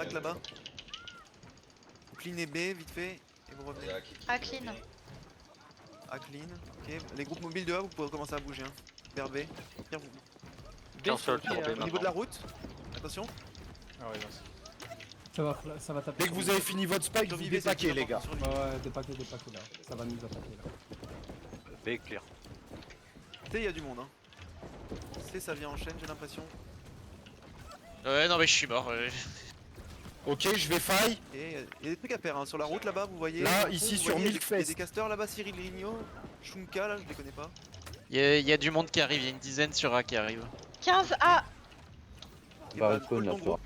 Pack là-bas. Vous cleanez B vite fait et vous revenez. A clean. A clean, ok. Les groupes mobiles de A, vous pouvez commencer à bouger. Hein. Vers B. Tiens, vous... Qu'un seul sur B Au niveau maintenant. de la route, attention. Ah ouais, merci. Ça va taper. Dès que vous avez fini votre spike, vous Survivez, c'est dépaquez le plus les gars. important, survivez. Ouais, dépaquer là. Ça va nous attaquer là. B clear. C, il y a du monde. Hein. C, ça vient en chaîne, j'ai l'impression. Ouais, non, mais je suis mort. Ok, je vais faille. Et il y a des trucs à faire hein. Sur la route là-bas, vous voyez. Là, au fond, ici, vous sur voyez, il y a Milkfest. des casteurs là-bas, Cyril Ligno, Shunka là, je les connais pas. Il y a du monde qui arrive, il y a une dizaine sur A qui arrive. 15 A. Et Bah, bah, Cône, hold ton là, groupe.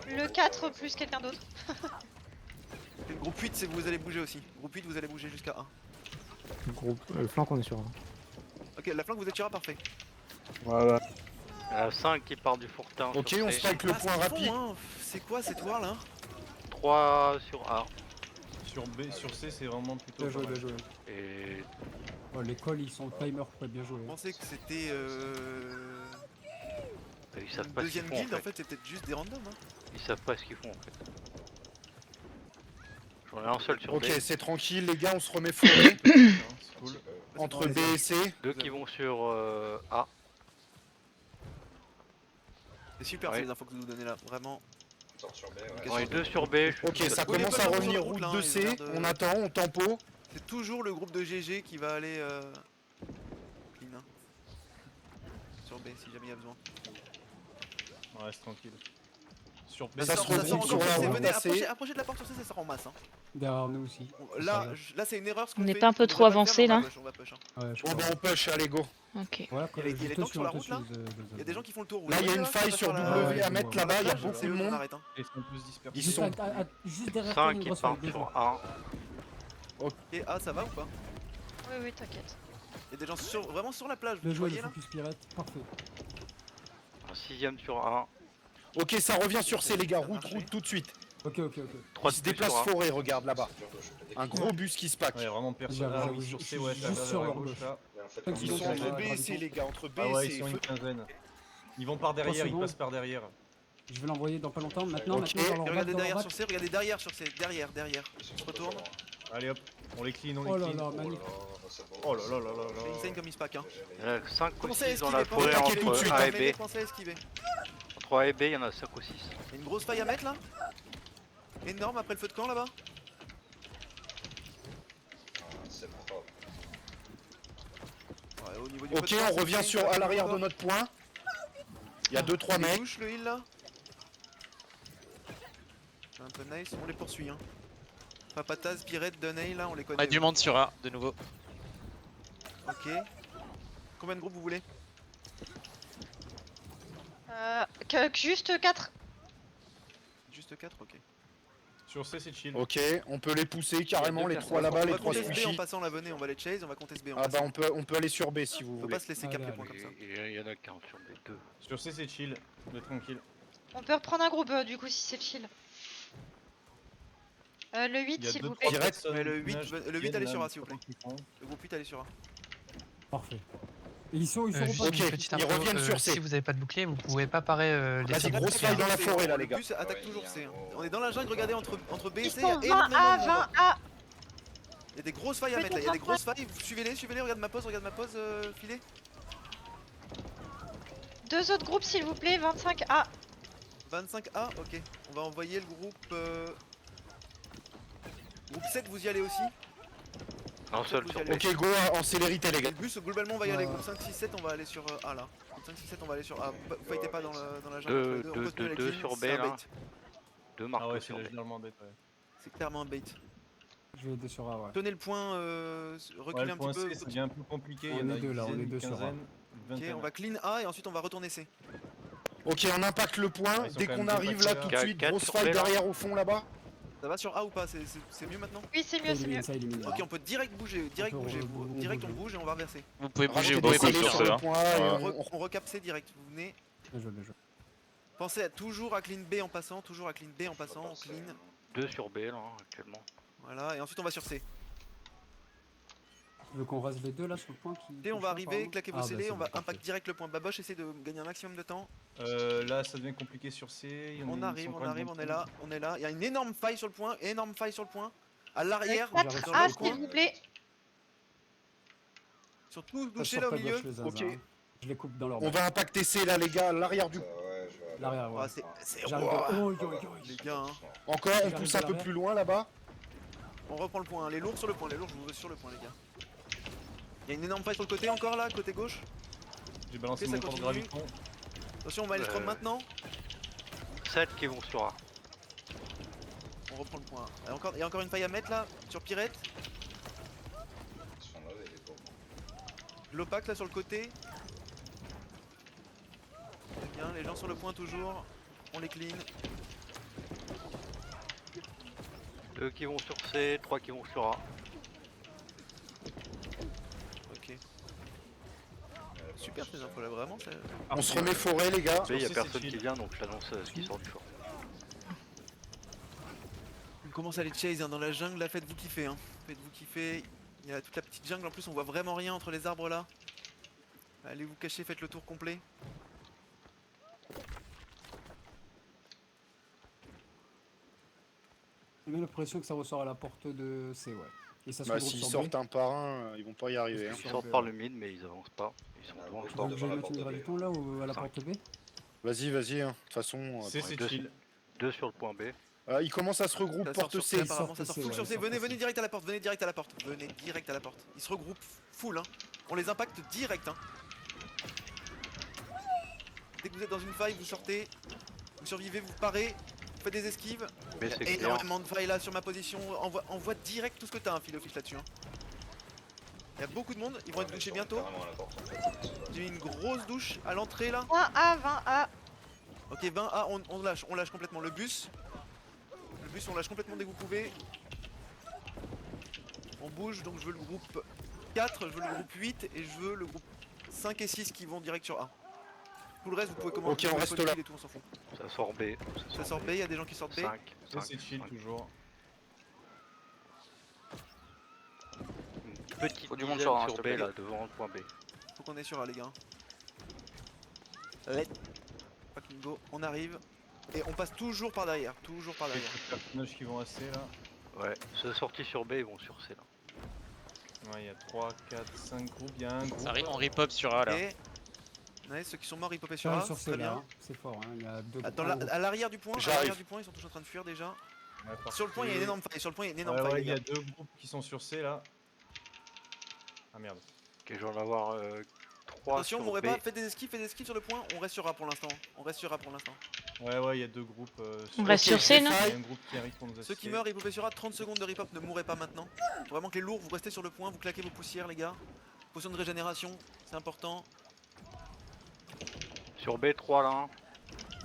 Le 4 plus quelqu'un d'autre. Le groupe 8, c'est vous allez bouger aussi. Groupe 8, vous allez bouger jusqu'à 1. Groupe, flanc on est sur. Ok, la flanque vous êtes sur A, parfait. Voilà. 5 qui part du fourtin. Ok, sur on C. strike le Ah, point ce qu'ils rapide. font, hein. C'est quoi cette war là? 3 sur A. Sur B, sur C, c'est vraiment plutôt. Bien joué, pas mal. bien joué. Et Oh, les calls ils sont timer, bien joué. Je pensais que c'était ils savent une pas ce qu'ils deuxième font guilde, en en fait. fait, c'est peut-être juste des randoms. Hein. Ils savent pas ce qu'ils font en fait. J'en ai un seul sur Ok, B. c'est tranquille les gars, on se remet forêt. C'est cool. Entre B et C. 2 qui vont sur A. C'est super Ouais. ces infos que vous nous donnez là, vraiment. J'en ai 2 sur B. Ok, ça Oui, commence pas à sur revenir la route, route là, de ils ont C. l'air de- On attend, on tempo. C'est toujours le groupe de GG qui va aller clean. Hein. Sur B si jamais il y a besoin. On reste tranquille. Sur B, Ça se sort regroupe encore sur la sur C, route venez, passée. approchez de la porte sur C, ça sort en masse. Hein. Derrière nous aussi. Là, là c'est une erreur ce qu'on On n'est fait. pas un peu On trop devrait pas le avancé, faire, mais là on va push, hein. Ouais, je Bon crois. ben on push, allez go. Ok. Ouais, Il y a des juste tanks sur la au-dessus, route, là. Il y a des gens qui font le tour. Vous Là, il y a voyez, une ça faille va sur faire la- W ouais, à mettre ouais. là-bas, il y a C'est beaucoup de eux qu'on monde. arrête, hein. ils sont plus dispersés. Ils sont- Juste derrière toi, 5 une qui grosse partent faille, sur A. Ok, ah ça va ou pas? Oui, oui, t'inquiète. Il y a des gens vraiment sur la plage, Bien vous joué, voyez le là? focus pirate, parfait. Un 6ème sur A. Ok, ça revient sur C les gars, route tout de suite. Ok. 3 Il se déplace forêt, regarde là-bas. Un gros Ouais. bus qui se pack. Ouais, vraiment personne. J'avoue, Ah j'avoue, oui, sur je C, suis ouais, juste ça sur va leur à gauche gauche. là. Ils sont entre B et C les gars, entre B Ah et ouais, C. ils sont une Feu- quinzaine. Ils vont par derrière, ils secondes. passent par derrière. Je vais l'envoyer dans pas longtemps. Maintenant, Ok, maintenant, dans leur Et bac, regardez dans leur derrière bac. sur C, regardez derrière sur C, derrière. On se retourne. Allez hop, on les clean, on Oh les là clean. là, magnifique. Oh là là là là C'est insane là. comme il se pack hein. Il y en a 5 ou Commencez à 6 dans esquiver, la forêt attaquez tout de entre suite, A et B. Pensez à esquiver. Entre A et B, il y en a 5 ou 6. Il y a une grosse faille à mettre là. Énorme après le feu de camp là-bas. Ouais, au niveau du Ok, feu de camp, on c'est revient insane, sur ça à fait l'arrière encore. de notre point. Il y a 2-3 Il mecs. touche le heal là. C'est un peu nice, on les poursuit hein. Papataz, Pirate, Dunay là, on les On connaît. a du monde sur A, de nouveau. Ok. Combien de groupes vous voulez? Juste 4. Juste 4, ok. Sur C, c'est chill. Ok, on peut les pousser carrément, Il y a les deux 3 là-bas, On les va 3 compter SB en squishy. passant là, venez, on va les chase, on va compter SB en Ah bah passant. on peut aller sur B si vous Faut voulez. pas se laisser cap Allez, les allez. points comme ça. Il y en a qu'un sur B, 2. Sur C, c'est chill. Mais tranquille. On peut reprendre un groupe du coup si c'est chill. Le 8 Il y a s'il 2 vous plaît. Direct, mais le 8, allez sur A, s'il vous plaît. Le groupe 8 allez sur A. Parfait. Et ils sont au pas. Ok, ils reviennent sur C. Si vous avez pas de bouclier, vous pouvez pas parer les Vas-y, grosse faille dans la forêt là les gars. Le plus attaque toujours C. hein. On est dans la jungle, regardez entre B et Ils C, il y a sont 20 énormément A, de monde. 20 A. Il y a des grosses failles à mettre là, il y a des grosses failles, suivez-les, regarde ma pause, filet. 2 autres groupes s'il vous plaît, 25 A. 25A, ok. On va envoyer le groupe... Groupe 7, vous y allez aussi. Un seul Vous y sur B. allez. Ok, go en célérité les Et gars. le bus, globalement, on va y aller. Ouais. Groupe 5, 6, 7, on va aller sur A là. Groupe 5, 6, 7, on va aller sur A. Vous fightez pas dans la jungle. Deux- On continue deux- la deux clean, sur B, c'est un là. bait. 2 Ah marques ouais, c'est sur B. généralement bête, ouais. C'est clairement un bait. Je vais aider sur A, ouais. Tenez le point, Ouais, reculez le un point petit peu. C, ça devient un peu compliqué. On Il y en a est deux, là, une on est dizaine, deux une sur A. quinzaine, une Ok, vingtaine. on va clean A et ensuite on va retourner C. Ok, on impacte le point. Ouais, ils sont Dès quand qu'on même arrive là dépassés, tout de là. suite, Quatre grosse sur faille B, là. derrière au fond là-bas. Ça va sur A ou pas? C'est mieux maintenant? Oui c'est mieux, c'est mieux. Ça élimine. Ok, on peut direct bouger, direct On peut bouger. on Direct on bouge. bouge et on va reverser. Vous pouvez bouger, Rajoutez vous des pouvez scellés bouger sur sur le A. point. On recap C direct, vous venez. Bien joué, bien joué. Pensez à toujours à clean B en passant, toujours à clean B en passant, on clean. 2 sur B là actuellement. Voilà, et ensuite on va sur C. Tu veux qu'on rase les deux là sur le point qui. Et on va qui arriver, apparemment claquer vos Ah, bah, scellés, c'est on bon, va parfait. impact direct le point. Baboche essaie de gagner un maximum de temps. Là, ça devient compliqué sur C. Il y en a- On ils arrive, sont on quand même arrive, dans on le est là, on est là. Il y a une énorme faille sur le point, énorme faille sur le point. À l'arrière, J'arrive 4 sur A le s'il coin. vous plaît. sur tout Ça boucher sort là au ta milieu. gauche, les Ok. Zaza, hein. Je les coupe dans leur On va impacter C là, les gars, à l'arrière du. L'arrière, ouais. Ah, c'est J'arrive Ouah. de... Oh, yo, yo, yo. Les gars, hein. Encore, on J'arrive pousse de un peu l'arrière. plus loin là-bas. On reprend le point. Hein. Les lourds sur le point, les lourds, je vous veux sur le point, les gars. Il y a une énorme faille sur le côté encore là, côté gauche. J'ai balancé Ok, mon ça corps de continue. graviton. Attention, on va aller le maintenant. 7 qui vont sur A. On reprend le point. Il y a encore une faille à mettre là, sur Pirette. L'opaque là sur le côté. C'est bien, les gens sur le point toujours. On les clean. 2 qui vont sur C, 3 qui vont sur A. Ok. Super ces infos là, vraiment. Ça... On se remet forêt, les gars. B, il y a C, personne c'est qui chill. vient donc je t'annonce ce qui sort du fort. On commence à les chase hein, dans la jungle là, faites-vous kiffer. Hein. Faites-vous kiffer. Il y a toute la petite jungle en plus, on voit vraiment rien entre les arbres là. Allez vous cacher, faites le tour complet. J'ai bien l'impression que ça ressort à la porte de C, ouais. Et ça se Bah, regroupe s'ils sur B. sortent un par un, ils vont pas y arriver. Hein. Ils sortent par le mid mais ils avancent pas. Ils sont devant le Tu fort. veux que j'aille mettre une graviton là ou à la Cinq. porte B? Vas-y, vas-y. Hein. De toute façon, C, c'est deux- chill. 2 sur le point B. ils commencent à se regrouper Ça sort porte sur C. C, apparemment ça sortent sort C, full ouais, sur C. sortent Venez, C. venez direct à la porte, venez direct à la porte. Venez direct à la porte. Ils se regroupent full hein. On les impacte direct hein. Dès que vous êtes dans une faille, vous sortez, vous survivez, vous parez, vous faites des esquives. B Il y c'est a clair. énormément de failles là sur ma position. Envoie direct tout ce que t'as, un fil office là-dessus. Hein. Il y a beaucoup de monde, ils vont être douchés bientôt. J'ai mis une grosse douche à l'entrée là. 20 A, 20 A. Ok, 20 A, on lâche complètement le bus. Le bus, on lâche complètement dès que vous pouvez. On bouge, donc je veux le groupe 4, je veux le groupe 8 et je veux le groupe 5 et 6 qui vont direct sur A. Tout le reste, vous pouvez commencer. Ok, on vous pouvez reste poser là. et tout, on s'en fout. Ça sort B. Ça sort B, il y a des gens qui sortent B. 5. C, c'est chill toujours. Petite Faut du monde dizaine sur A, sur s'il te B plaît. là devant le point B. Faut qu'on est sur A, les gars. Let's fucking go. On arrive. Et on passe toujours par derrière. Toujours par derrière. Personnages qui vont à C là. Ouais, ceux sortis sur B ils vont sur C là. Ouais, il y a 3, 4, 5 groupes. Il y a un groupe. Ça arrive, on repop sur A là. Et. Ouais, ceux qui sont morts, ils popaient sur J'arrive A. sur C Très là, bien. hein. C'est fort, hein. Il y a deux Ah, groupes. à l'arrière du point, à J'arrive. l'arrière du point, ils sont tous en train de fuir déjà. Ouais, parfait. Sur le point, il y a une énorme faille. Sur le point, il y a une énorme Ouais, faille. ouais, les il y a gars. 2 groupes qui sont sur C là. Ah merde. Ok, je vais en avoir 3 Attention, sur mourrez B. pas, faites des esquives sur le point. On reste sur A pour l'instant. On reste sur A pour l'instant. Ouais, ouais, il y a 2 groupes. On reste sur C, non? Il y a un groupe qui arrive pour nous assister. Ceux qui meurent, ils popaient sur A. 30 secondes de rip-hop, ne mourrez pas maintenant. Faut vraiment que les lourds, vous restez sur le point, vous claquez vos poussières, les gars. Potion de régénération, c'est important. Sur B 3 là. Hein.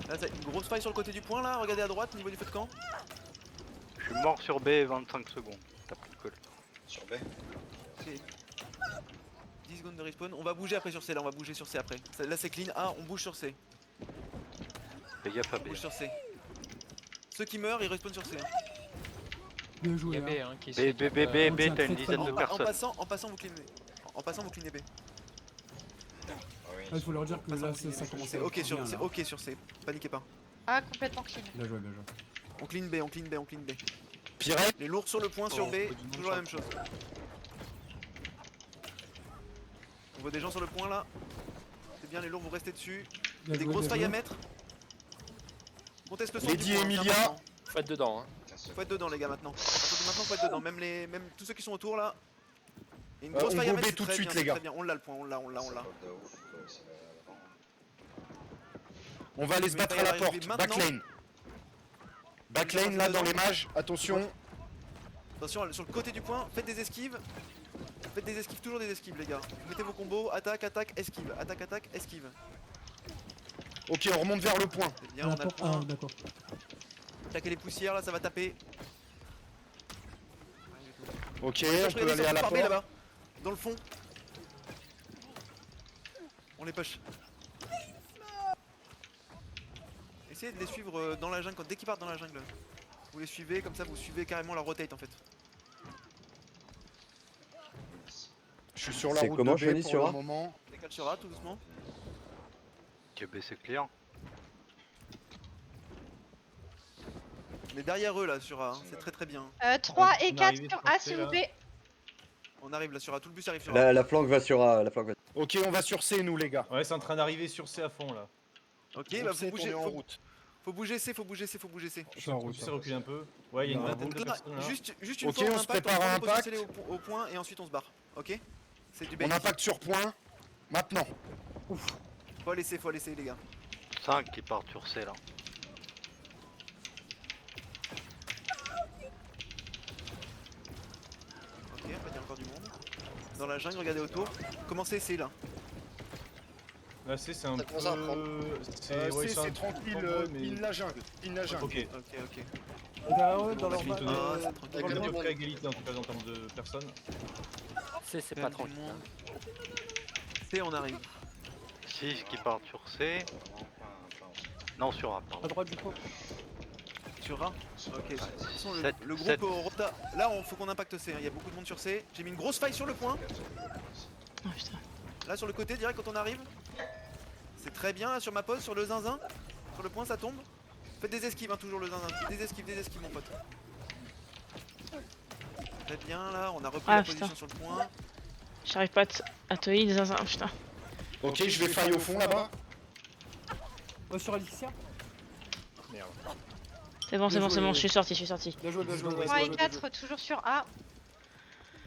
Là, c'est une grosse faille sur le côté du point là. Regardez à droite, au niveau du feu de camp. Je suis mort sur B 25 secondes. T'as pris le col. Ok. 10 secondes de respawn. On va bouger après sur C là, on va bouger sur C après. Là, c'est clean. A, on bouge sur C. Fais gaffe à On B. bouge sur C. Ceux qui meurent, ils respawnent sur C. Hein. Bien Il y joué, a hein. B hein, qui B, essaie B, de- B, B, on B, tient t'as une très, dizaine très de bien. En personnes. passant, vous cleanez. En passant, vous cleanez B. Il faut leur dire que Passant, là, vous cleanez ça B. commence C'est à ok être sur bien, c'est là. ok sur C. Paniquez pas. A complètement clean. Bien joué, bien joué. On clean B, on clean B, on clean B. Pirate, Les lourds sur le point sur B, toujours la même chose. On voit des gens sur le point là. C'est bien, les lourds, vous restez dessus. Il y Bien a des joué, grosses bien failles à joué. mettre. Conteste le son Lady du point, Emilia. c'est important. Faut être dedans, hein. Faut être dedans les gars maintenant. À partir de maintenant, faut être dedans. Même tous ceux qui sont autour là. Il y a une on grosse faille à go mettre, B c'est tout de très suite, bien, les c'est gars. très bien. On l'a le point, on l'a. on va aller se Mais battre il à va la y porte. arriver maintenant. Backlane. Backlane là dans les mages, attention. Attention sur le côté du point, faites des esquives. Faites des esquives, toujours des esquives les gars. Mettez vos combos, attaque, attaque, esquive, attaque, attaque, esquive. Ok, on remonte vers le point. C'est À bien, on la a le porte. point. Ah, d'accord. Attaquez les poussières là, ça va taper. Ok, Regardez, on peut aller à ils la sont par B, porte. là-bas, dans le fond. On les push. Essayez de les suivre dans la jungle, dès qu'ils partent dans la jungle. Vous les suivez, comme ça vous suivez carrément leur rotate en fait. Je suis sur la C'est route comment, de B Chani, pour sur le A moment. Décale sur A tout doucement. Ok, B c'est clair. On est derrière eux là sur A, hein. C'est très très bien. 3 et On est 4 arrivé sur sur A C, s'il là. vous plaît. On arrive là sur A, tout le bus arrive sur A. La flanque va sur A, la flanque va. Ok, on va sur C nous les gars. Ouais, c'est en train d'arriver sur C à fond là. Ok, Groupe bah C, faut bouger, on est en route. faut bouger C, faut bouger C, faut bouger C. Je suis en route. C recule un peu. Ouais, il y a une Non, vingtaine de Là, personnes là. juste une Ok, fois on on se impact, prépare on à prend le impact. potentiel au point et ensuite on se barre. Ok. C'est du On bait. impacte sur point. Maintenant. Faut laisser les gars. 5 qui partent sur C là. Ok, en fait il y a encore du monde. Dans la jungle, regardez autour. Commencez C là. Là, C c'est un Ça peu. commence à reprendre. C'est ouais, C, c'est un c'est peu tranquille, nombreux, mais- pile la jungle. Pile la jungle. Ok. Ok. Et derrière eux, dans leur Bon, base. bah, Ah, c'est On tranquille. est à Avec peu le près monde. à égalité en tout cas en termes de personnes. C'est Il y a pas du tranquille. monde. C, on arrive. 6 qui partent sur C. Non, sur A, À pardon. droite du coup. Sur A. Ok. De toute façon, Sept, le groupe sept. au rota. Là, faut qu'on impacte C. hein. Il y a beaucoup de monde sur C. J'ai mis une grosse faille sur le point. Oh putain. Là, sur le côté, direct quand on arrive. C'est très bien là sur ma pose, sur le zinzin. Sur le point, ça tombe. Faites des esquives, hein, toujours le zinzin. Des esquives, mon pote. Très bien là, on a repris Ah, la putain. position sur le point. J'arrive pas à te heal, zinzin, putain. Ok, je vais faille au fond là-bas. Sur Alicia. Merde. C'est bon, Bien joué. je suis sorti. Bien joué, bien joué. 3 et 4 toujours sur A.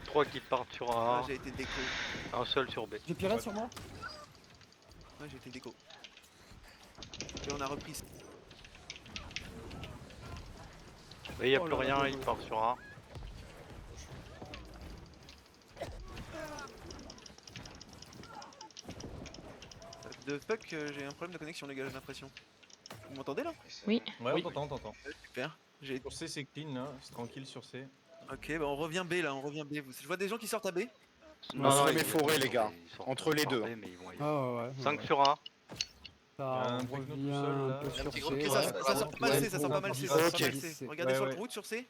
3 qui partent sur Ah, A. j'ai été déco. Un seul sur B. J'ai pirate sur moi. Ouais, j'ai été déco. Et on a repris. Mais y a Oh plus là là, rien, bien il joué. part sur A. De fuck, j'ai un problème de connexion, les gars, j'ai l'impression. Vous m'entendez là? Oui. Ouais, Oui. on t'entend. Super. J'ai... Sur C c'est clean là, c'est tranquille sur C. Ok, bah on revient B là, on revient B. Je vois des gens qui sortent à B. Non, sur ils les sont forêts, les gars. ils sont Entre les par deux. B, mais ils vont y- Ah ouais, ouais. 5 sur A. Ça Il y a un techno tout revient seul, un là. peu Il y a un sur petit C. groupe qui Ok, Ouais, ça sort pas mal C, ça sort pas mal C, ça sort pas mal C. Regardez Ouais, sur ouais. le route sur C.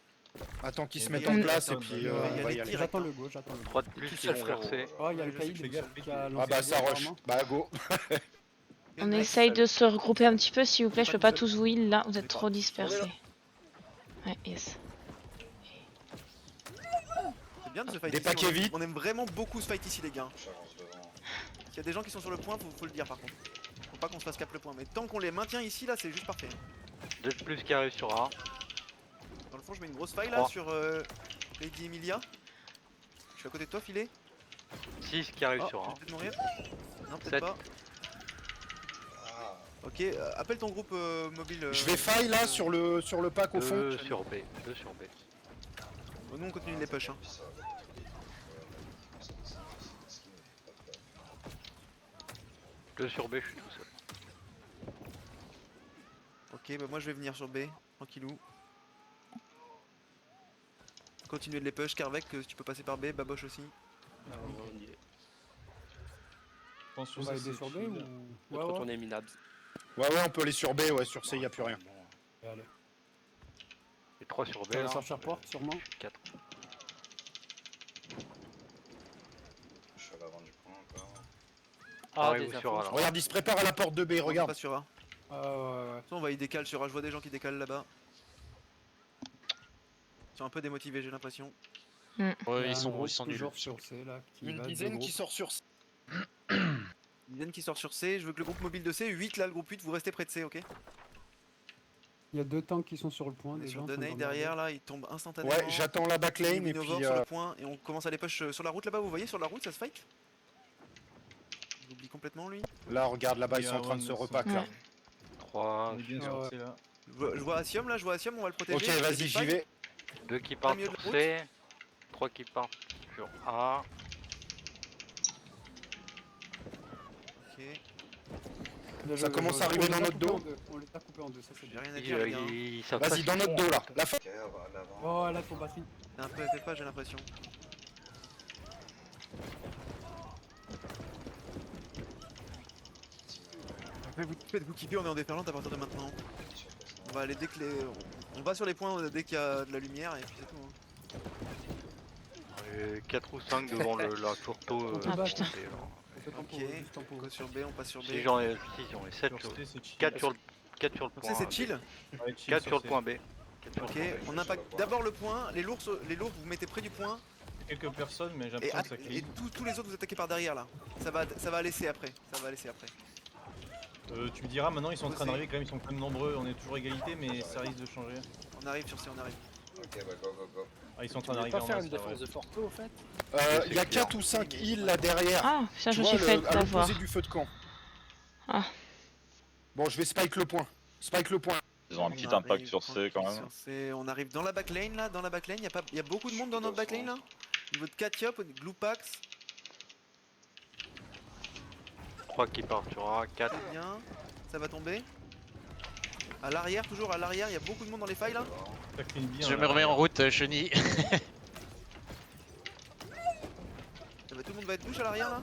Attends qu'ils se Et mettent il y a en des place et personnes, puis il y a on des va y tirs. aller. J'attends le go, j'attends le go. 3 de plus Tout qui seul, vont vers C. frérot. Oh, il y a le Je sais que caïd je fais gaffe. qui a lancé Ah bah le ça go, rush. apparemment. Bah go. On essaye de se regrouper un petit peu, s'il vous plaît. Je peux pas tous vous heal là, vous êtes trop dispersés. Ouais, yes. C'est bien de se fight Des ici, paquets vides. on aime vraiment beaucoup ce fight ici, les gars. S'il y a des gens qui sont sur le point, faut le dire par contre. Faut pas qu'on se fasse cap le point, mais tant qu'on les maintient ici, là, c'est juste parfait. 2 de plus qui arrivent sur A. Dans le fond, je mets une grosse faille là Trois. sur Lady Emilia. Je suis à côté de toi, filet. 6 qui arrivent Oh, sur je A. vais peut-être mourir. Non, peut-être Sept. pas. Ok, appelle ton groupe mobile. Je vais faille là sur le pack au fond. 2 sur B. 2 sur B. Nous, on continue de les push. Hein. Deux sur B, je suis tout seul. Ok, bah moi je vais venir sur B, tranquillou. Continuez de les push, Carvec, si tu peux passer par B, Baboche aussi. Je pense On sur va C aider c'est sur B chill. ou. On Ouais, va ouais. retourner minable. Ouais ouais, on peut aller sur B, ouais, sur C y a plus rien. Allez. Et 3 sur B On va là. sortir porte, sûrement. 4. Ah, Arrive des sur A là. Regarde, il se prépare à la porte de B, On est regarde. pas sur A. Ah ouais, ouais. On va y décaler sur A, je vois des gens qui décalent là-bas. Ils sont un peu démotivés, j'ai l'impression. Ouais, Il y a ils un sont groupe nuls. toujours sur C là. Qui Une va, deux dizaine qui groupes. sort sur C. Une dizaine qui sort sur C, je veux que le groupe mobile de C, 8 là, le groupe 8, vous restez près de C, ok? Il y a deux tanks qui sont sur le point. On est Des sur gens Donay sont derrière là, il tombe instantanément. Ouais, j'attends la backlane et Luminovore puis sur le point et on commence à les push sur la route là-bas, vous voyez sur la route ça se fight? J'oublie complètement lui. là regarde là-bas, ils sont en train de se repack là. 3 On est bien Ah sur ouais. C là. Je vois Asium là, je vois Asium, on va le protéger. Ok, il fait vas-y, des j'y fights. vais. 2 qui partent milieu de sur la C. 3 qui partent sur A. Ok, Bien Ça joué, commence bien à joué. arriver On dans les a notre coupés dos. en deux. On les a coupés en deux, ça c'est j'ai bien. rien à dire les gars. hein. Ils savent pas Vas-y, ce dans qu'ils notre font. dos là. La fin. Oh là, faut batterie. C'est un peu FFA j'ai l'impression. Faites-vous kiffer, on est en déferlante à partir de maintenant. On va aller dès que les... On va sur les points dès qu'il y a de la lumière et puis c'est tout. Hein. 4 ou 5 devant la tourteau. Ah, putain. Ok, on passe sur B, on passe sur B. Si j'en ai 7 sur... Sur C, c'est chill. 4 sur le Donc point. c'est chill. Ouais, chill 4 sur le C. point B. Ok, on impacte d'abord le point, les lourds vous mettez près du point Quelques personnes, mais j'ai et, l'impression que ça et clean. tous les autres vous attaquez par derrière là. Ça va laisser après. Ça va laisser après. Tu me diras, maintenant ils sont en train d'arriver quand même, ils sont quand même nombreux, on est toujours égalité, mais ça risque de changer. On arrive sur C, on arrive. Ok, bah go go go. Ah, ils sont en Tu train voulais d'arriver pas en faire masse une là, défense de Forto au fait? Il y a 4 ou 5 îles là derrière. Ah, putain, je Tu me vois, suis fait à avoir. l'opposé du feu de camp. Ah. Bon, je vais spike le point. Spike le point. Ils ont un On petit arrive impact sur C quand même. sur C, on arrive dans la backlane là, dans la backlane. Y a beaucoup de monde dans notre backlane là. Niveau de Katiop, Gloupax, 3 qui partent sur A, 4. c'est bien. Ça va tomber. À l'arrière, toujours à l'arrière, y a beaucoup de monde dans les failles là. ça clean bien. Je là. me remets en route, Chenille. Tout le monde va être douche à l'arrière là.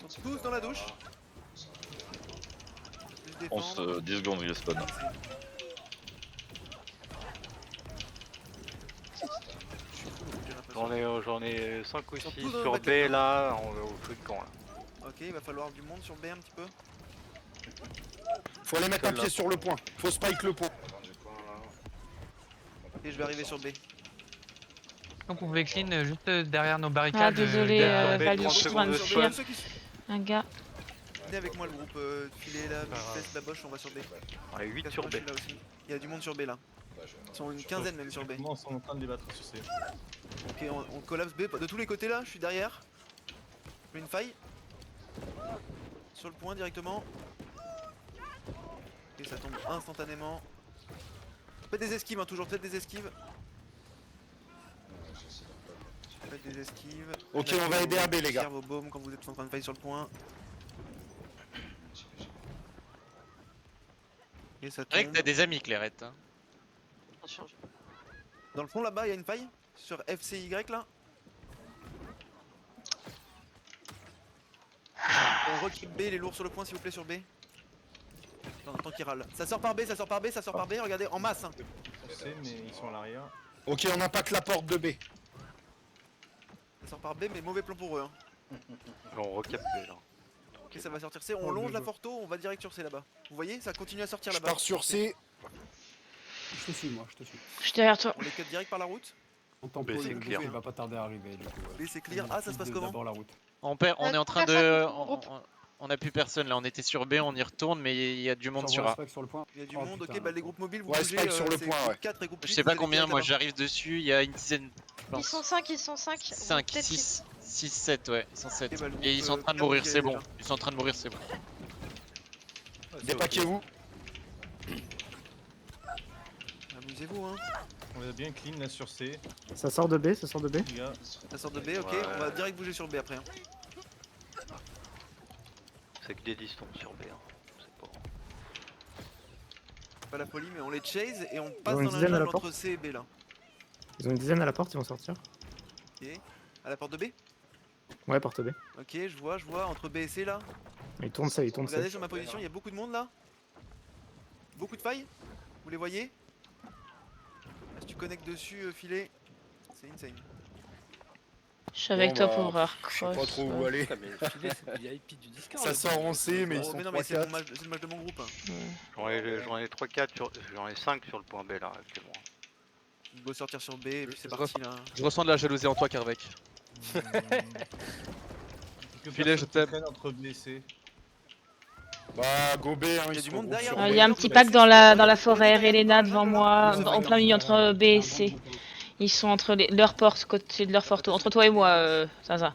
Ils sont tous dans la douche. Plus On défendre. se 10 secondes il spawn. J'en ai 5 ou Ils sont 6 tous dans le sur B backlane, là, au feu de camp là. Ok, il va falloir du monde sur B un petit peu. Faut aller mettre un pied sur le point. Faut spike le point. Et je vais arriver sur B. Donc on pouvait clean juste derrière nos barricades. Ah, désolé, derrière B, Valus, 30 je secondes viens de de fuir. Ceux qui sont- Un gars. Venez avec moi le groupe, filez là, vitesse, la boche, on va sur B. On est 8 Casse sur Bosch B. est là aussi. Il y a du monde sur B là. Ils sont une quinzaine même sur B. Comment ils sont en train de les battre sur C? Ok, on collapse B de tous les côtés là, je suis derrière. Je fais une faille. Sur le point directement. Et ça tombe instantanément. Faites des esquives, hein, toujours faites des esquives. Faites des esquives. Ok, on va aider AB les gars. Tirez vos baumes quand vous êtes en train de faille sur le point. Et ça C'est vrai que tombe. t'as des amis, Clairette. Hein. Dans le fond là-bas, il y a une faille. Sur FCY là. On recule B, les lourds sur le point s'il vous plaît sur B. Tant qu'il râle. Ça sort par B, ça sort par B, ça sort par B, regardez, en masse. Hein. On sait, mais ils sont à l'arrière. Ok, on impacte la porte de B. Ça sort par B, mais mauvais plan pour eux. Hein. On recapte B là. Ok, ça va sortir C. On longe la Forto, on va direct sur C là-bas. Vous voyez, ça continue à sortir Je là-bas. pars sur C. Je te suis, moi, je te suis. Je suis derrière toi. On les cut direct par la route. On tamponne, c'est le clear. bouffé, il va pas tarder à arriver du coup. B c'est clear. Ah, ça se passe comment? D'abord la route. On est en train de. On a plus personne là, on était sur B, on y retourne, mais il y a du monde sur A. Sur le point. Il y a du Oh, monde, putain. ok, bah les groupes mobiles vous Ouais, bougez, spike sur le c'est point, groupe ouais. 4 et groupe Je 8, sais pas vous allez combien, direct moi là-bas. j'arrive dessus, il y a une dizaine. Je Ils pense. sont 5, ils sont 5. 5, 6, 7, ouais, ils sont 7. Et bah, le Et ils sont en groupe, train de 4 mourir, qui c'est est bon. déjà. Ils sont en train de mourir, c'est bon. Dépaquez-vous. Amusez-vous, hein. On est bien clean là sur C, Ça sort de B, ça sort de B. les gars. Ça sort de B, ok. Ouais. On va direct bouger sur B après. Hein. C'est que des distances sur B. Hein. C'est pas... Pas la folie, mais on les chase et on passe ont une dans la dizaine à la jungle entre porte. C et B là. Ils ont une dizaine à la porte, ils vont sortir. Ok. À la porte de B. Ouais, porte B. Ok, je vois, entre B et C là. Ils tournent ça, ils tournent ça. Regardez sur ma position, il y a beaucoup de monde là. Beaucoup de failles. Vous les voyez? Si tu connectes dessus, filet, c'est insane. Je suis avec Bon, toi bah, pour voir. Je sais pas trop où aller. Ah, Mais le filet, c'est le VIP du Discord. Ça sort en C, mais ils Oh, sont mais non, mais c'est 3-4. le match de mon groupe. Hein. J'en ai 3-4 sur... J'en ai 5 sur le point B là actuellement. Il doit sortir sur B et puis c'est parti là. Je ressens de la jalousie en toi, Carvec. Filet, je t'aime. Entre B et C. Bah, go B, hein, Il y a ils du sont monde groupes derrière. sur Il B. y a un petit pack dans la forêt, Elena devant moi, en plein milieu entre B et C. Ils sont entre leurs portes, côté de leur forto. Entre toi et moi, ça.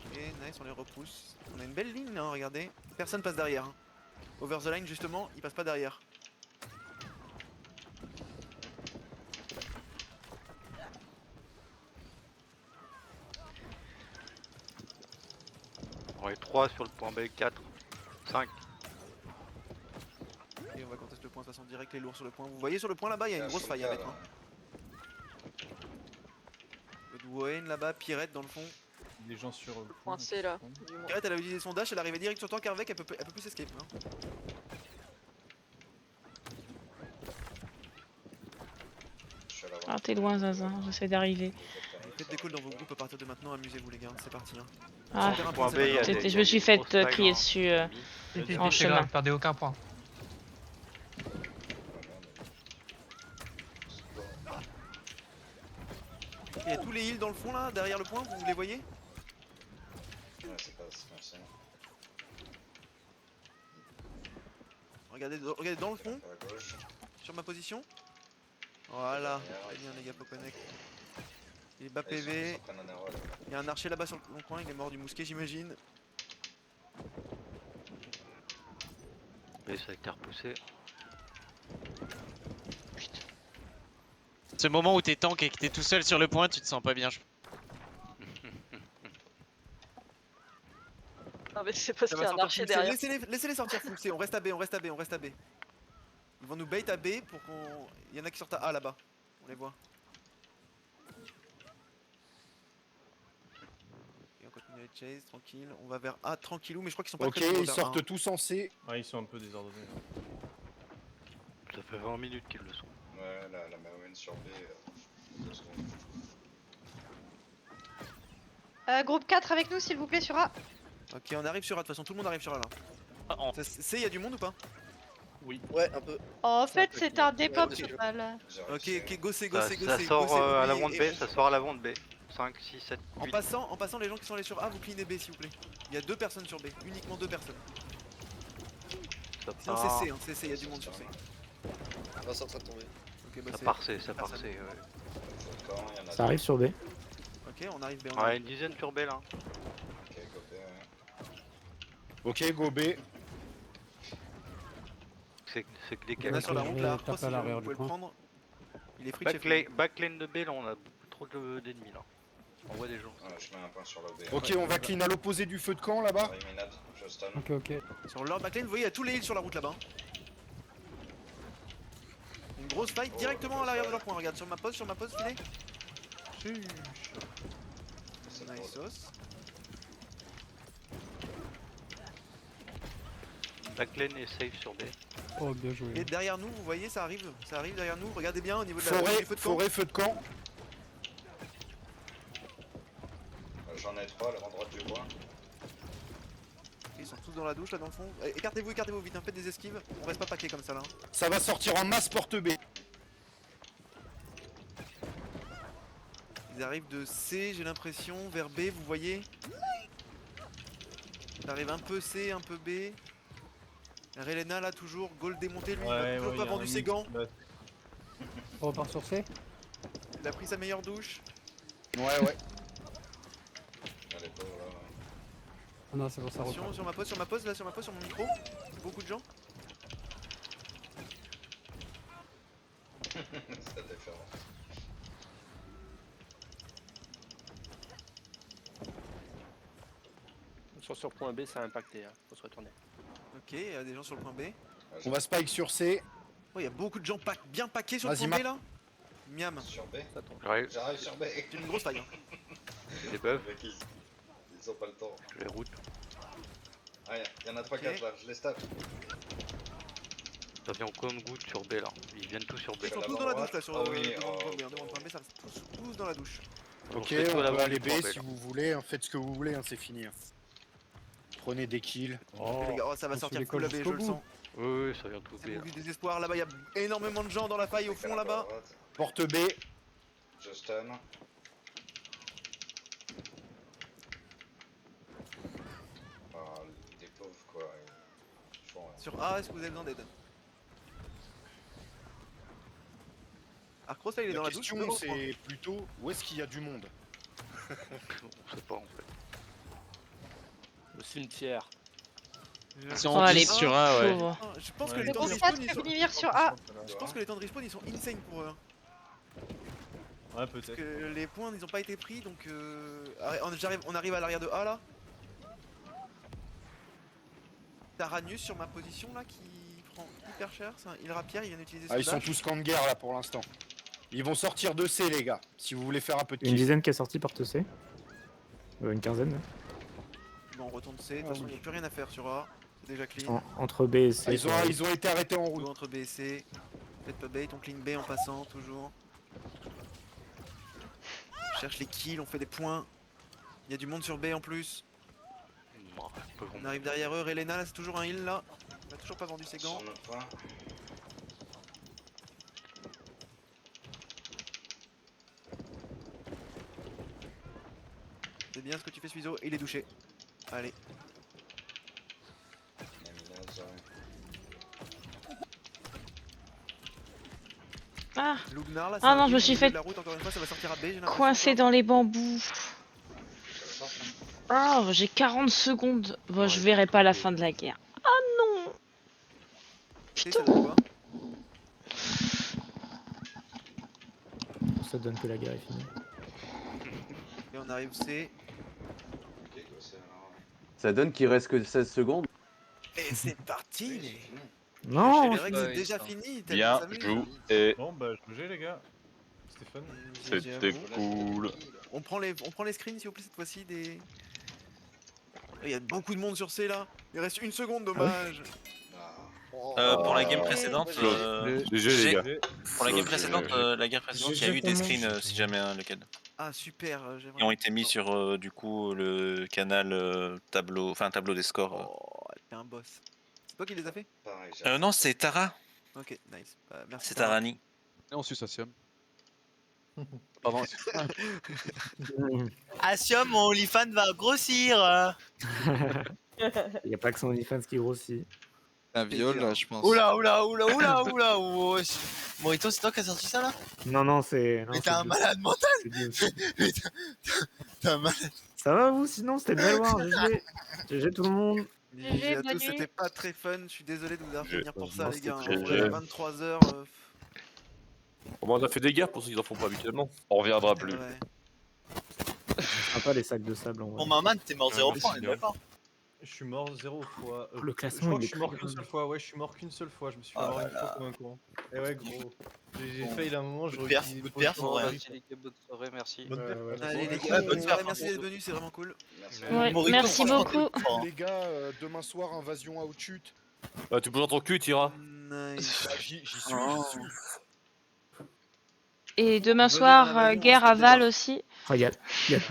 Ok, nice, on les repousse. On a une belle ligne, hein, regardez. Personne passe derrière. Hein. Over the line, justement, il passe pas derrière. On est 3 sur le point B, 4, 5. Et on va contester le point de toute façon direct, les lourds sur le point. Vous voyez sur le point là-bas, il y a une grosse faille à mettre. Hein. Le Dwayne là-bas, Pirette dans le fond. Des gens sur le Point C là. Du moins. Pirette, elle a utilisé son dash, elle arrivait direct sur toi, Carvec, elle peut plus s'escape. Hein. t'es loin, Zinzin, j'essaie d'arriver. Faites des calls dans vos groupes à partir de maintenant, amusez-vous les gars, c'est parti. Hein. Ah, Super Point important, B, il y a c'est des- je me suis il y a fait des grosses crier tags, dessus Vas-y, en chemin. perdez aucun point. Il y a tous les heals dans le fond là, derrière le point, vous les voyez? Regardez dans le fond, sur ma position. Voilà, très bien les gars, faut connect. Il est bas PV, il y a un archer là-bas sur le coin, il est mort du mousquet j'imagine. Mais ça a été repoussé. Ce moment où t'es tank et que t'es tout seul sur le point, tu te sens pas bien. Non mais c'est parce Ça qu'il y va a un sortir archer full C. derrière. Laissez-les sortir full C, on reste à B, on reste à B, on reste à B. Ils vont nous bait à B pour qu'on... Il y en a qui sortent à A là-bas, on les voit. Et on continue les chase, tranquille, on va vers A tranquillou, mais je crois qu'ils sont pas Ok, très nombreux ils vers sortent A, hein. tous en C. Ouais, ils sont un peu désordonnés. Ça fait 20 minutes qu'ils le sont. Ouais, la Maouen sur B. 2 secondes. Groupe 4 avec nous s'il vous plaît sur A. Ok, on arrive sur A, de toute façon tout le monde arrive sur A là. Ah, on- C, il y a du monde ou pas? Ouais, un peu. En fait c'est un dépop ok. total. Ok, ok, go C, Ça, go ça C, sort go C, à go l'avant de C, B, et ça sort à l'avant de B. 5, 6, 7, En 8. passant, les gens qui sont allés sur A, vous cleanez B s'il vous plaît. Il y a 2 personnes sur B, uniquement 2 personnes. Ça Sinon part, c'est C, hein, c'est C, il y a du monde sur C. On va sortir de tomber. Ok, bah ça c'est... part C, ça part personne. C. Ouais. Quand il y en a Ça arrive sur B. Ok, on arrive B, on Ouais, arrive. une dizaine sur B là. Ok, copé, ouais. Ok, go B. C'est que des Il y en a cacs. sur la je route vais là, taper Arcros, à si l'arrière vous du pouvez le coin. prendre. Il est free de chez free. Backlane de B là, on a beaucoup trop d'ennemis là. On voit des gens. Ouais, je mets un point sur le B. Ok, on va clean à l'opposé du feu de camp là-bas. Eliminate, je stun. Ok, ok. Sur leur backlane, vous voyez, il y a tous les heals sur la route là-bas. Une grosse fight directement à l'arrière de leur point. Regarde, sur ma pose, filet. Nice sauce. Backlane est safe sur B. Oh, bien joué. Et derrière nous, vous voyez, ça arrive derrière nous. Regardez bien au niveau de la Forêt, du feu de camp. forêt, feu de camp. J'en ai 3 à l'endroit du bois. Ils sont tous dans la douche là dans le fond. Écartez-vous vite, hein, faites des esquives. On reste pas paqué comme ça là. Hein. Ça va sortir en masse porte B. Ils arrivent de C, j'ai l'impression, vers B, vous voyez. Ça arrive un peu C, un peu B. Relena là toujours, Gold démonté lui, il a toujours pas vendu ses gants. On repart sur C. Il a pris sa meilleure douche. Ouais, ouais. Allez, pauvre là. Ah non, c'est bon, ça Attention, repart. sur ma pause, là sur ma pause, sur mon micro. Beaucoup de gens. C'est différent. Sur point B, ça a impacté, hein. Faut se retourner. Ok, il y a des gens sur le point B. On va spike sur C. Oh, il y a beaucoup de gens bien paqués sur le Vas-y, point B là. Miam, Sur B. Ça tombe. J'arrive, J'arrive sur B. c'est une grosse faille. Hein. j'ai des buffs, Avec ils ont pas le temps. je les route. Ah, il y en a 3-4 là, je les stab. Ça vient comme goutte sur B là. Ils viennent tous sur B. Ils sont la tous main dans la droite. douche là sur Ah oui, devant le oh, point B. Devant le point B, ça tous dans la douche. Ok, se fait tout on à l'avant peut du aller point B B, si là. vous voulez. hein, Faites ce que vous voulez, hein, c'est fini. hein. Prenez des kills. Et les gars, oh, ça va on sortir se full la B, décolle je le jusqu'au sens. Oui, ça vient tout C'est B mon là. du désespoir. Là-bas, il y a énormément de gens dans la faille au fond là-bas. Porte B. Je stun. Ah, des pauvres quoi. Ils font rien. Sur A, est-ce que vous avez besoin d'aide? Arcros là, il est dans La la douche. question, c'est plutôt où est-ce qu'il y a du monde. On sait pas en fait. Le cimetière. Ils sont Oh, les 10 sur A, ouais. pauvres. Ah, je pense que Ouais. les temps de Groupe respawn, 4 ils fait sont... lumière sur A. Je pense que les temps de respawn, ils sont insane pour eux. hein. Ouais, Parce peut-être. que les points, ils ont pas été pris, donc on arrive à l'arrière de A là. T'as Ranius sur ma position là qui prend hyper cher, c'est un heal rapier, il vient d'utiliser son Ah, ils sont dash. tous camp de guerre là pour l'instant. Ils vont sortir de C, les gars. Si vous voulez faire un peu de Une kill. dizaine qui est sortie porte C. Une quinzaine. Bon, on retourne C, de toute façon il n'y a plus rien à faire sur A, c'est déjà clean. Entre B et C. Ah, ils ont été arrêtés en route. Ou entre B et C, faites pas bait, on clean B en passant toujours. cherche les kills, on fait des points. Il y a du monde sur B en plus. Bon, On arrive derrière eux. Relena, là, c'est toujours un heal là. Il a toujours pas vendu ses gants. Sur notre point. C'est bien ce que tu fais, Suizo. Et il est douché. Allez. Il a mis là, ça. Ah, Lugnar, là, Ah non, je me suis fait la route, encore une fois, ça va sortir à B, j'ai l'impression, coincé là. dans les bambous. Ah, j'ai 40 secondes. Bon, je verrai pas la fin de la guerre. Ah non. Et Putain. ça donne quoi? Ça donne que la guerre est finie. Et on arrive C. Ok, quoi, c'est alors. Ça donne qu'il reste que 16 secondes. Et c'est parti, les... Non. Les règles, c'est ouais, déjà ça. fini. Bien t'as vu joué. Bon bah GG les gars. Stéphane. C'était cool. On prend les screens, s'il vous plaît, cette fois-ci, des... Il y a beaucoup de monde sur C, là. Il reste une seconde, dommage. Pour la game précédente, GG les gars. pour la game précédente, la guerre précédente, il y a eu des screens si jamais lequel. Ah, super. Qui ont été mis sur du coup le canal tableau des scores. Oh, t'es un boss. C'est toi qui les as fait? Pareil, Non, c'est Tara, Ok, nice. Bah, merci. c'est Tarani. Et on suce Asium. Pardon. Asium, mon OnlyFans va grossir. Il n'y a pas que son OnlyFans qui grossit. Un viol, là, je pense. Oula. Morito, c'est toi qui as sorti ça là? Non, c'est. non, Mais c'est t'es un Dieu. malade mental. C'est Dieu. T'es un malade. Ça va vous sinon? C'était une belle war. GG. GG tout le monde. GG à bonne tous, nuit. c'était pas très fun. Je suis désolé de vous avoir fait venir pour ça, Non, les gars. c'était En très vrai, GG. 23h. On a fait des guerres pour ceux qui en font pas habituellement. On reviendra plus. Ouais. Sympa les sacs de sable en vrai. Bon, maman, t'es mort 0 points, on est bien. d'accord? Je suis mort 0 fois. Le Je classement crois que il est je suis mort très qu'une grave. seule fois. Ouais, je suis mort qu'une seule fois. Je me suis fait Ah avoir une là fois là. comme un con. Et ouais, gros. J'ai Bon. fail à un moment. Coup de perf, coup de perf, en vrai. Bonne soirée, merci. Bonne perf. Allez, les Bon, gars, bonne bonne soirée, soirée, merci Morito. d'être venus, c'est vraiment cool. Merci. Ouais, Morito, merci franchement, beaucoup. t'es fort, hein. Les gars, demain soir, invasion à Outchute. Tu bouges dans ton cul, t'iras. Nice. J'y suis, Oh. j'y suis. Et demain Venez soir, à la réunion, guerre on se à Val débat. aussi. Oh, il y a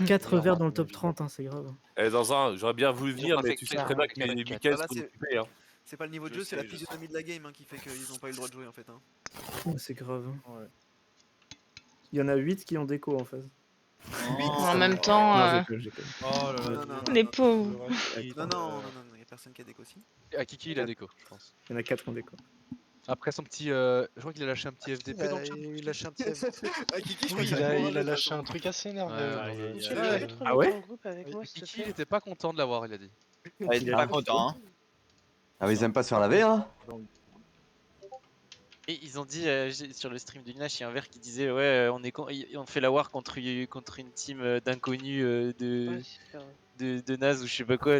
4 verres dans le top 30, hein, c'est grave. Dans un, j'aurais bien voulu venir, mais tu sais très bien que mes week-ends Voilà, sont c'est- occupés. Hein. C'est pas le niveau de Je jeu, c'est la sais, je physionomie de la game qui fait qu'ils ont pas eu le droit de jouer en fait. Oh, c'est grave. Ouais. Il y en a 8 qui ont déco en fait. En même temps, Non, j'ai déconne. Oh là Non, là. non, non. les pauvres. Non, non, y a personne qui a déco aussi. À Kiki, il a déco, je pense. Il y en a 4 qui ont déco. Après son petit. Je crois qu'il a lâché un petit FDP dans le chat. Il a lâché un petit FDP. Ah, Kiki, je Oui, crois qu'il a il a lâché un truc assez énervant. Ouais. Ah ouais? Kiki, il était pas content de l'avoir, il a dit. Ah, il était pas content, hein. Ah, mais ils aiment pas se faire laver, hein? Et ils ont dit sur le stream de Nash, il y a un verre qui disait ouais on fait la war contre une team d'inconnus de Naz ou je sais pas quoi.